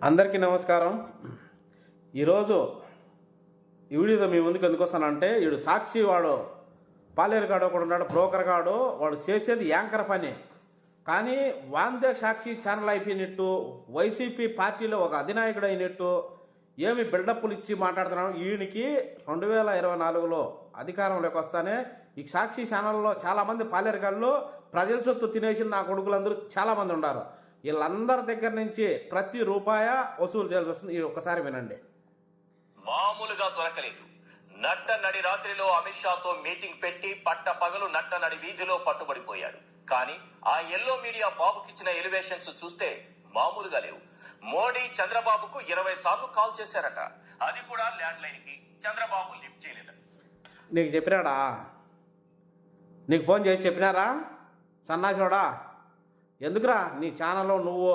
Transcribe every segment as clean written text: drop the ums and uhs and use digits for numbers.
అందరికీ నమస్కారం. ఈరోజు ఈ వీడియోతో మీ ముందుకు ఎందుకు వస్తానంటే, వీడు సాక్షి వాడు పాలేరు కాడు ఒకడు ఉన్నాడు, బ్రోకర్ కాడు, వాడు చేసేది యాంకర్ పని. కానీ వాందే సాక్షి ఛానల్ అయిపోయినట్టు, వైసీపీ పార్టీలో ఒక అధినాయకుడు అయినట్టు ఏమి బిల్డప్లు ఇచ్చి మాట్లాడుతున్నాడు. ఈయనకి 2024లో అధికారంలోకి వస్తానే ఈ సాక్షి ఛానల్లో చాలామంది పాలేరుగాళ్ళు ప్రజల సొత్తు తినేసిన నా కొడుకులందరూ చాలామంది ఉన్నారు. వీళ్ళందరి దగ్గర నుంచి ప్రతి రూపాయ వసూలు చేయాల్సి వస్తుంది. ఇది ఒక్కసారి వినండి. మామూలుగా దొరకలేదు. నట్ట నడి రాత్రిలో అమిత్ షాతో మీటింగ్ పెట్టి పట్ట పగలు నట్ట నడి వీధిలో పట్టుబడిపోయాడు. కానీ ఆ ఎల్లో మీడియా బాబుకిచ్చిన ఎలివేషన్స్ చూస్తే మామూలుగా లేవు. మోడీ చంద్రబాబుకు 20 సార్లు కాల్ చేశారట, అది కూడా ల్యాండ్ లైన్ కి. చంద్రబాబు లిఫ్ట్ చేయలేదు. నీకు చెప్పినాడా? నీకు ఫోన్ చేసి చెప్పినారా? సన్నాసోడా, ఎందుకురా నీ ఛానల్లో నువ్వు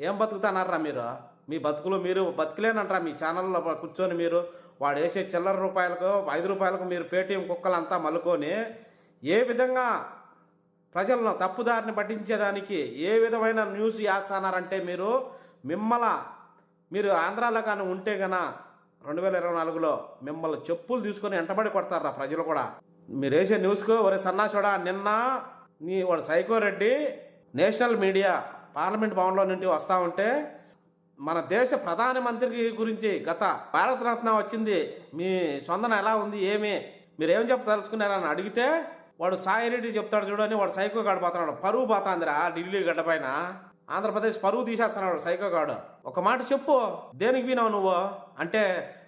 ఏం బతుకుతున్నారా? మీరు మీ బతుకులు మీరు బతుకులేనంటారా? మీ ఛానల్లో కూర్చొని మీరు వాడు వేసే చిల్లర రూపాయలకు 5 రూపాయలకు మీరు పేటీఎం కుక్కలంతా మలుకొని ఏ విధంగా ప్రజలను తప్పుదారిని పట్టించేదానికి ఏ విధమైన న్యూస్ చేస్తున్నారంటే, మీరు ఆంధ్రాలో కానీ ఉంటే గన 2024లో మిమ్మల్ని చెప్పులు తీసుకొని ఎంటబడి కొడతారా ప్రజలు కూడా. మీరు వేసే న్యూస్కు ఒరే సన్నాచోడా, నిన్న వాడు psycho Reddy national media parliament భవన్లో నుండి వస్తూ ఉంటే మన దేశ ప్రధానమంత్రి గురించి గత భారతరత్న వచ్చింది, మీ స్పందన ఎలా ఉంది, మీరేం చెప్పదలుచుకున్నారని అడిగితే వాడు సాయిరెడ్డి చెప్తాడు చూడని, వాడు సైకో గాడు పోతున్నాడు. పరువు పోతాందిరా ఢిల్లీ గడ్డ పైన. ఆంధ్రప్రదేశ్ పరువు తీసేస్తున్నాడు సైకో గాడు. ఒక మాట చెప్పు, దేనికి వినావు నువ్వు? అంటే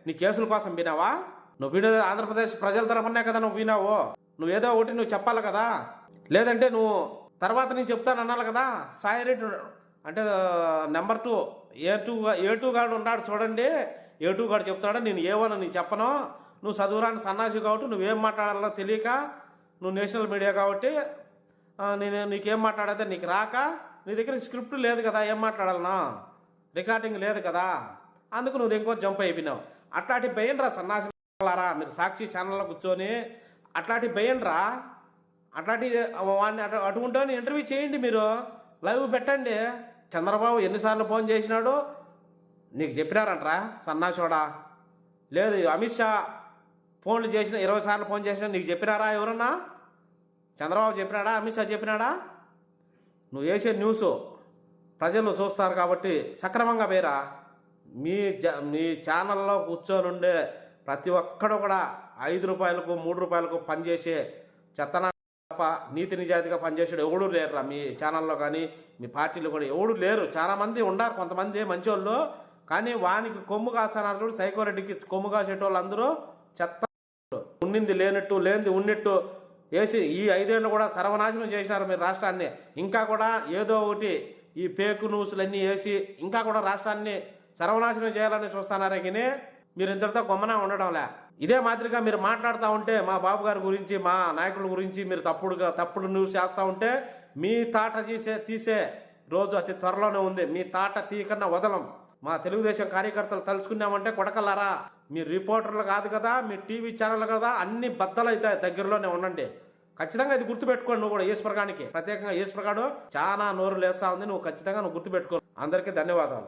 నీ కేసుల కోసం వినావా? నువ్వు వినే ఆంధ్రప్రదేశ్ ప్రజల తరఫునే కదా నువ్వు వినావు. నువ్వేదో ఒకటి నువ్వు చెప్పాలి కదా, లేదంటే నువ్వు తర్వాత నేను చెప్తాను అన్నాను కదా. సాయిరెడ్డి అంటే నెంబర్ 2 ఏ2 గాడు ఉన్నాడు చూడండి. ఏ2 గాడు చెప్తాడు, నేను ఏవో నేను చెప్పను, నువ్వు చదువురాని సన్నాసి కాబట్టి నువ్వేం మాట్లాడాలో తెలియక, నువ్వు నేషనల్ మీడియా కాబట్టి నీకేం మాట్లాడితే నీకు రాక, నీ దగ్గర స్క్రిప్ట్ లేదు కదా, ఏం మాట్లాడాలన్నా రికార్డింగ్ లేదు కదా, అందుకు నువ్వు ఇంకో జంప్ అయిపోయినావు. అట్లాంటి భయంరా సన్నాసిలారా, మీరు సాక్షి ఛానల్లో కూర్చొని అట్లాంటి భయంరా, అట్లాంటి వాడిని అటువంటి ఇంటర్వ్యూ చేయండి, మీరు లైవ్ పెట్టండి. చంద్రబాబు ఎన్నిసార్లు ఫోన్ చేసినాడు నీకు చెప్పినారంటరా సన్నాచోడా? లేదు అమిత్ షా ఫోన్లు చేసిన 20 సార్లు ఫోన్ చేసినా నీకు చెప్పినారా ఎవరన్నా? చంద్రబాబు చెప్పినాడా? అమిత్ షా చెప్పినాడా? నువ్వు వేసే న్యూస్ ప్రజలు చూస్తారు కాబట్టి సక్రమంగా వేరా. మీ ఛానల్లో కూర్చొని ఉండే ప్రతి ఒక్కడు కూడా 5 రూపాయలకు 3 రూపాయలకు పనిచేసే చెత్తన నీతి నిజాయితీగా పనిచేసాడు ఎవడు లేరురా మీ ఛానల్లో కానీ మీ పార్టీలో కూడా ఎవడు లేరు. చాలామంది ఉన్నారు, కొంతమంది మంచోళ్ళు, కానీ వానికి కొమ్ము కాస్తున్నారు చూడు. సైకో రెడ్డికి కొమ్ము కాసేటోళ్ళు అందరూ చెత్త, ఉన్నింది లేనట్టు లేనిది ఉన్నట్టు వేసి ఈ 5 ఏళ్ళు కూడా సర్వనాశనం చేసినారు మీరు రాష్ట్రాన్ని. ఇంకా కూడా ఏదో ఒకటి ఈ ఫేక్ న్యూస్లన్నీ వేసి ఇంకా కూడా రాష్ట్రాన్ని సర్వనాశనం చేయాలని చూస్తున్నారే కానీ మీరు ఇంతటితో గొమ్మన ఉండడంలే. ఇదే మాదిరిగా మీరు మాట్లాడుతూ ఉంటే మా బాబు గారి గురించి, మా నాయకుల గురించి మీరు తప్పుడు న్యూస్ చేస్తూ ఉంటే మీ తాట తీసే రోజు అతి త్వరలోనే ఉంది. మీ తాట తీకన్నా వదలం. మా తెలుగుదేశం కార్యకర్తలు తలుచుకున్నామంటే కొడకల్లారా, మీ రిపోర్టర్లు కాదు కదా, మీ టీవీ ఛానల్ కదా, అన్ని బద్దలైతే దగ్గరలోనే ఉండండి. ఖచ్చితంగా ఇది గుర్తుపెట్టుకోండి. నువ్వు కూడా ఈశ్వరగానికి ప్రత్యేకంగా ఈశ్వరగాడు చాలా నోరు లేస్తా ఉంది, నువ్వు ఖచ్చితంగా గుర్తుపెట్టుకో. అందరికీ ధన్యవాదాలు.